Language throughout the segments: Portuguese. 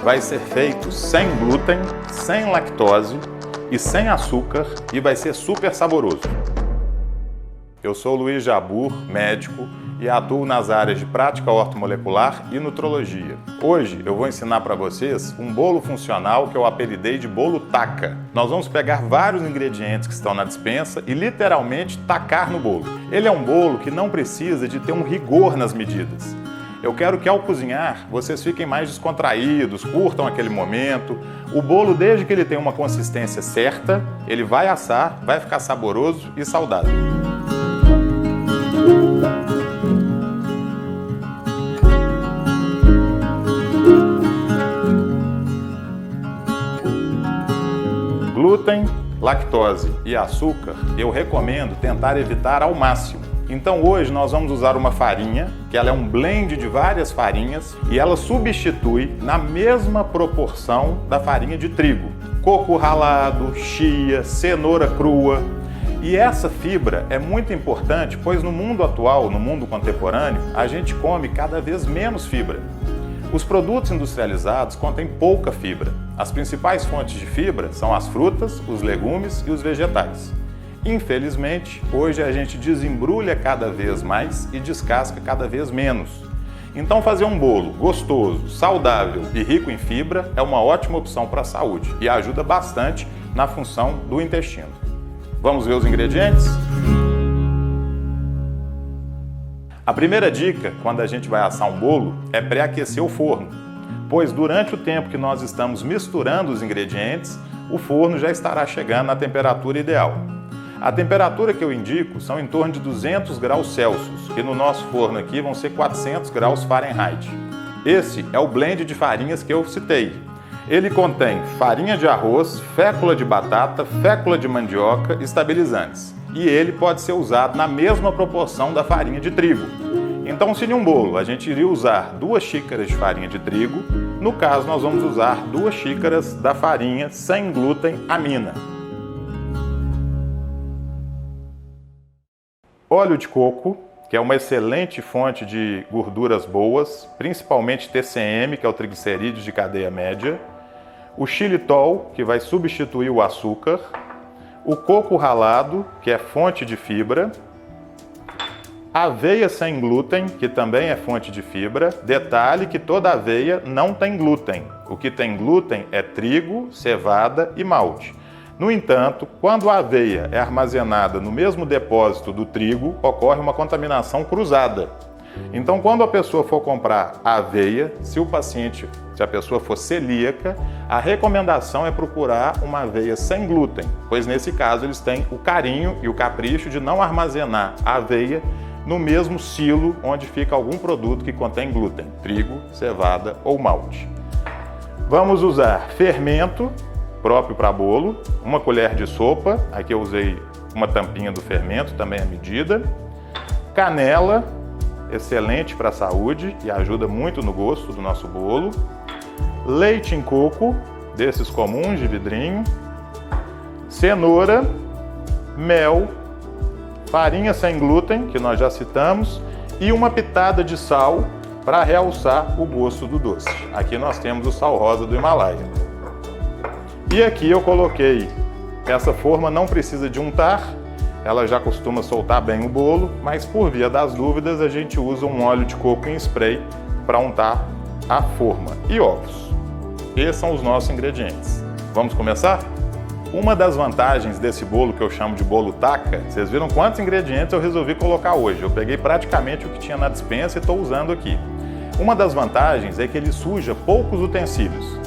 vai ser feito sem glúten, sem lactose e sem açúcar e vai ser super saboroso. Eu sou Luiz Jabur, médico, e atuo nas áreas de prática ortomolecular e nutrologia. Hoje eu vou ensinar para vocês um bolo funcional que eu apelidei de bolo taca. Nós vamos pegar vários ingredientes que estão na despensa e literalmente tacar no bolo. Ele é um bolo que não precisa de ter um rigor nas medidas. Eu quero que ao cozinhar vocês fiquem mais descontraídos, curtam aquele momento. O bolo, desde que ele tenha uma consistência certa, ele vai assar, vai ficar saboroso e saudável. Glúten, lactose e açúcar eu recomendo tentar evitar ao máximo. Então hoje nós vamos usar uma farinha, que ela é um blend de várias farinhas e ela substitui na mesma proporção da farinha de trigo. Coco ralado, chia, cenoura crua. E essa fibra é muito importante, pois no mundo atual, no mundo contemporâneo, a gente come cada vez menos fibra. Os produtos industrializados contêm pouca fibra. As principais fontes de fibra são as frutas, os legumes e os vegetais. Infelizmente, hoje a gente desembrulha cada vez mais e descasca cada vez menos. Então fazer um bolo gostoso, saudável e rico em fibra é uma ótima opção para a saúde e ajuda bastante na função do intestino. Vamos ver os ingredientes? A primeira dica, quando a gente vai assar um bolo, é pré-aquecer o forno, pois durante o tempo que nós estamos misturando os ingredientes, o forno já estará chegando na temperatura ideal. A temperatura que eu indico são em torno de 200 graus Celsius, que no nosso forno aqui vão ser 400 graus Fahrenheit. Esse é o blend de farinhas que eu citei. Ele contém farinha de arroz, fécula de batata, fécula de mandioca e estabilizantes. E ele pode ser usado na mesma proporção da farinha de trigo. Então, se em um bolo a gente iria usar 2 xícaras de farinha de trigo, no caso nós vamos usar 2 xícaras da farinha sem glúten amina. Óleo de coco, que é uma excelente fonte de gorduras boas, principalmente TCM, que é o triglicerídeos de cadeia média. O xilitol, que vai substituir o açúcar. O coco ralado, que é fonte de fibra. Aveia sem glúten, que também é fonte de fibra. Detalhe que toda aveia não tem glúten. O que tem glúten é trigo, cevada e malte. No entanto, quando a aveia é armazenada no mesmo depósito do trigo, ocorre uma contaminação cruzada. Então, quando a pessoa for comprar a aveia, se a pessoa for celíaca, a recomendação é procurar uma aveia sem glúten, pois nesse caso eles têm o carinho e o capricho de não armazenar a aveia no mesmo silo onde fica algum produto que contém glúten, trigo, cevada ou malte. Vamos usar fermento próprio para bolo, 1 colher de sopa, aqui eu usei uma tampinha do fermento, também a medida, canela, excelente para a saúde e ajuda muito no gosto do nosso bolo, leite em coco, desses comuns de vidrinho, cenoura, mel, farinha sem glúten, que nós já citamos, e uma pitada de sal para realçar o gosto do doce. Aqui nós temos o sal rosa do Himalaia. E aqui eu coloquei, essa forma não precisa de untar, ela já costuma soltar bem o bolo, mas por via das dúvidas a gente usa um óleo de coco em spray para untar a forma. E ovos. Esses são os nossos ingredientes. Vamos começar? Uma das vantagens desse bolo que eu chamo de bolo taca, vocês viram quantos ingredientes eu resolvi colocar hoje. Eu peguei praticamente o que tinha na despensa e estou usando aqui. Uma das vantagens é que ele suja poucos utensílios.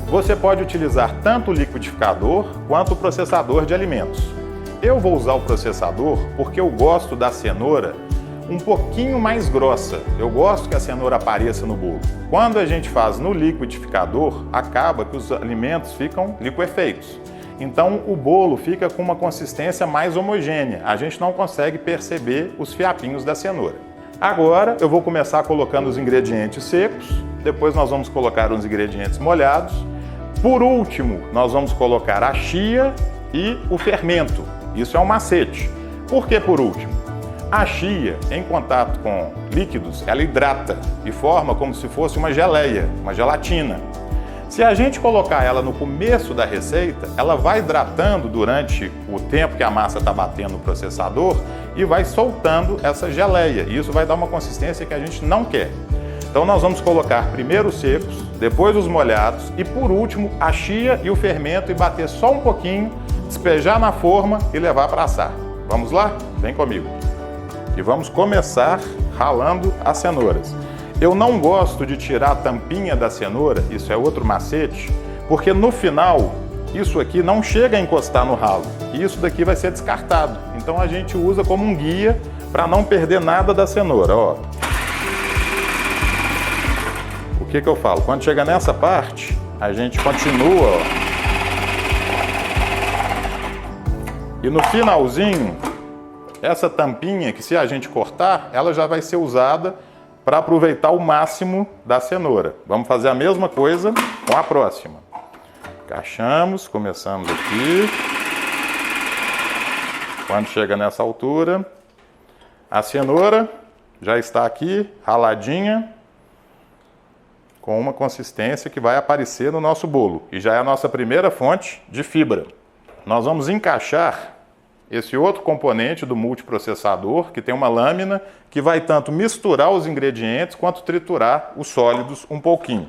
Você pode utilizar tanto o liquidificador quanto o processador de alimentos. Eu vou usar o processador porque eu gosto da cenoura um pouquinho mais grossa. Eu gosto que a cenoura apareça no bolo. Quando a gente faz no liquidificador, acaba que os alimentos ficam liquefeitos. Então o bolo fica com uma consistência mais homogênea. A gente não consegue perceber os fiapinhos da cenoura. Agora eu vou começar colocando os ingredientes secos, depois nós vamos colocar os ingredientes molhados. Por último, nós vamos colocar a chia e o fermento. Isso é um macete. Por que por último? A chia, em contato com líquidos, ela hidrata e forma como se fosse uma geleia, uma gelatina. Se a gente colocar ela no começo da receita, ela vai hidratando durante o tempo que a massa está batendo no processador e vai soltando essa geleia. E isso vai dar uma consistência que a gente não quer. Então nós vamos colocar primeiro os secos, depois os molhados e por último a chia e o fermento e bater só um pouquinho, despejar na forma e levar para assar. Vamos lá? Vem comigo. E vamos começar ralando as cenouras. Eu não gosto de tirar a tampinha da cenoura, isso é outro macete, porque no final isso aqui não chega a encostar no ralo e isso daqui vai ser descartado. Então a gente usa como um guia para não perder nada da cenoura. Ó. O que eu falo? Quando chega nessa parte, a gente continua. Ó. E no finalzinho, essa tampinha, que se a gente cortar, ela já vai ser usada para aproveitar o máximo da cenoura. Vamos fazer a mesma coisa com a próxima. Encaixamos, começamos aqui. Quando chega nessa altura, a cenoura já está aqui, raladinha, com uma consistência que vai aparecer no nosso bolo. E já é a nossa primeira fonte de fibra. Nós vamos encaixar esse outro componente do multiprocessador, que tem uma lâmina que vai tanto misturar os ingredientes quanto triturar os sólidos um pouquinho.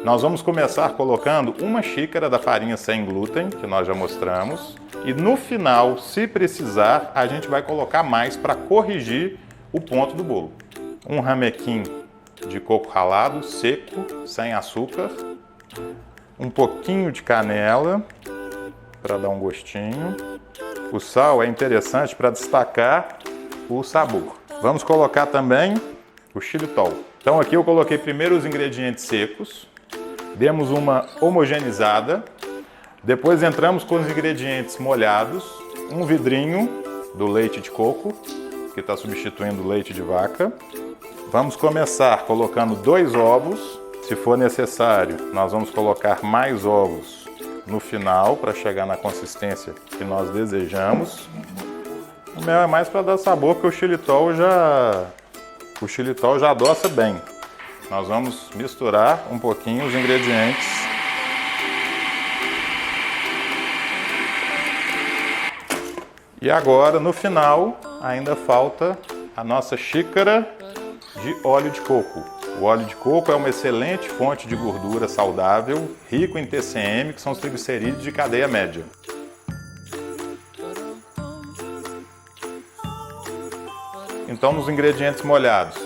Nós vamos começar colocando 1 xícara da farinha sem glúten, que nós já mostramos, e no final, se precisar, a gente vai colocar mais para corrigir o ponto do bolo. Um ramequim de coco ralado, seco, sem açúcar, um pouquinho de canela para dar um gostinho. O sal é interessante para destacar o sabor. Vamos colocar também o xilitol. Então aqui eu coloquei primeiro os ingredientes secos, demos uma homogeneizada, depois entramos com os ingredientes molhados, um vidrinho do leite de coco, que está substituindo o leite de vaca. Vamos começar colocando 2 ovos. Se for necessário, nós vamos colocar mais ovos no final para chegar na consistência que nós desejamos. O mel é mais para dar sabor, porque o xilitol já adoça bem. Nós vamos misturar um pouquinho os ingredientes. E agora, no final, ainda falta a nossa xícara de óleo de coco. O óleo de coco é uma excelente fonte de gordura saudável, rico em TCM, que são os triglicerídeos de cadeia média. Então, nos ingredientes molhados,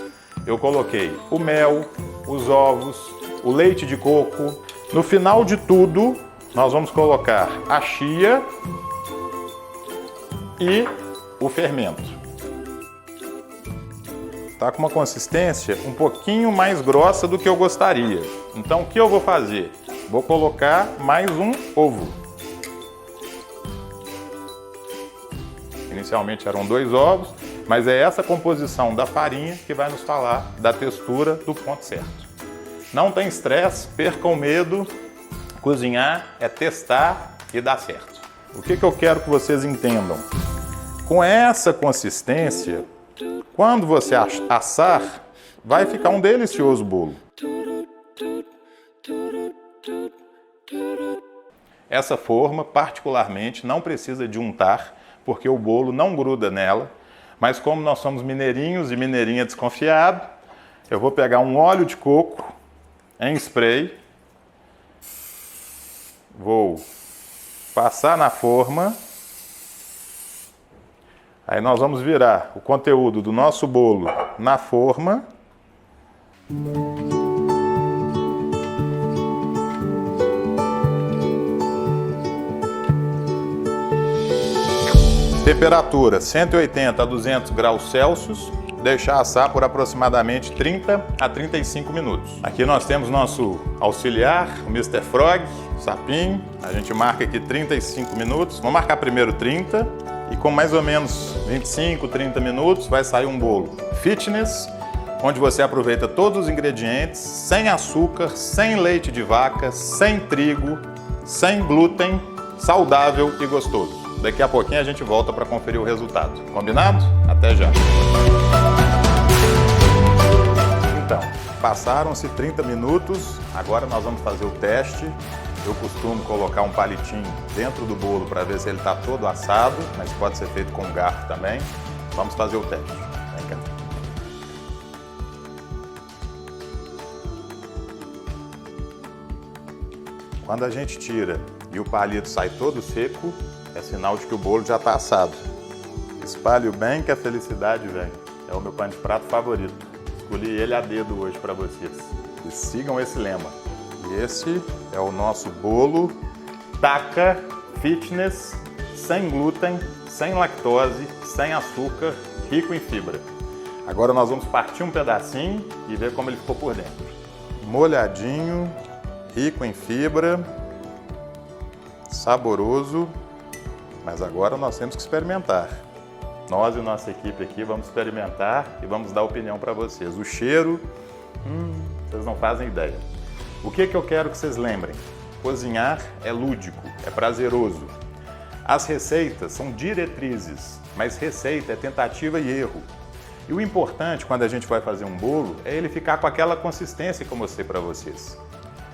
eu coloquei o mel, os ovos, o leite de coco. No final de tudo, nós vamos colocar a chia e o fermento. Está com uma consistência um pouquinho mais grossa do que eu gostaria. Então o que eu vou fazer? Vou colocar mais um ovo. Inicialmente eram 2 ovos, mas é essa composição da farinha que vai nos falar da textura do ponto certo. Não tem estresse, percam medo. Cozinhar é testar e dar certo. O que eu quero que vocês entendam? Com essa consistência, quando você assar, vai ficar um delicioso bolo. Essa forma, particularmente, não precisa de untar, porque o bolo não gruda nela. Mas como nós somos mineirinhos e mineirinha desconfiado, eu vou pegar um óleo de coco em spray, vou passar na forma. Aí nós vamos virar o conteúdo do nosso bolo na forma. Temperatura 180 a 200 graus Celsius. Deixar assar por aproximadamente 30 a 35 minutos. Aqui nós temos nosso auxiliar, o Mr. Frog, o sapinho. A gente marca aqui 35 minutos. Vamos marcar primeiro 30. E com mais ou menos 25, 30 minutos vai sair um bolo fitness, onde você aproveita todos os ingredientes, sem açúcar, sem leite de vaca, sem trigo, sem glúten, saudável e gostoso. Daqui a pouquinho a gente volta para conferir o resultado. Combinado? Até já! Passaram-se 30 minutos, agora nós vamos fazer o teste. Eu costumo colocar um palitinho dentro do bolo para ver se ele está todo assado, mas pode ser feito com garfo também. Vamos fazer o teste. Vem cá. Quando a gente tira e o palito sai todo seco, é sinal de que o bolo já está assado. Espalhe bem que a felicidade vem. É o meu pano de prato favorito. Escolhi ele a dedo hoje para vocês. E sigam esse lema. E esse é o nosso bolo Taca Fitness, sem glúten, sem lactose, sem açúcar, rico em fibra. Agora nós vamos partir um pedacinho e ver como ele ficou por dentro. Molhadinho, rico em fibra, saboroso, mas agora nós temos que experimentar. Nós e nossa equipe aqui vamos experimentar e vamos dar opinião para vocês. O cheiro, vocês não fazem ideia. O que eu quero que vocês lembrem? Cozinhar é lúdico, é prazeroso. As receitas são diretrizes, mas receita é tentativa e erro. E o importante quando a gente vai fazer um bolo é ele ficar com aquela consistência que eu mostrei para vocês.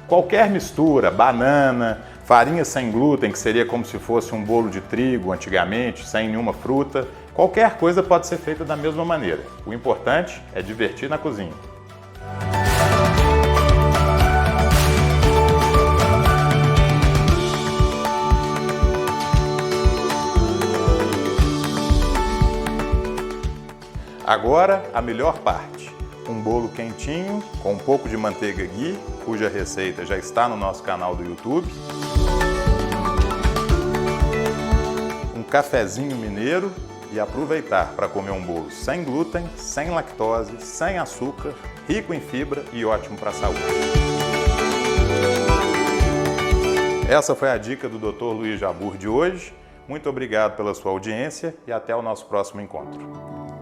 Qualquer mistura, banana, farinha sem glúten, que seria como se fosse um bolo de trigo antigamente, sem nenhuma fruta, qualquer coisa pode ser feita da mesma maneira. O importante é divertir na cozinha. Agora, a melhor parte. Um bolo quentinho, com um pouco de manteiga ghee, cuja receita já está no nosso canal do YouTube. Um cafezinho mineiro e aproveitar para comer um bolo sem glúten, sem lactose, sem açúcar, rico em fibra e ótimo para a saúde. Essa foi a dica do Dr. Luiz Jabbour de hoje. Muito obrigado pela sua audiência e até o nosso próximo encontro.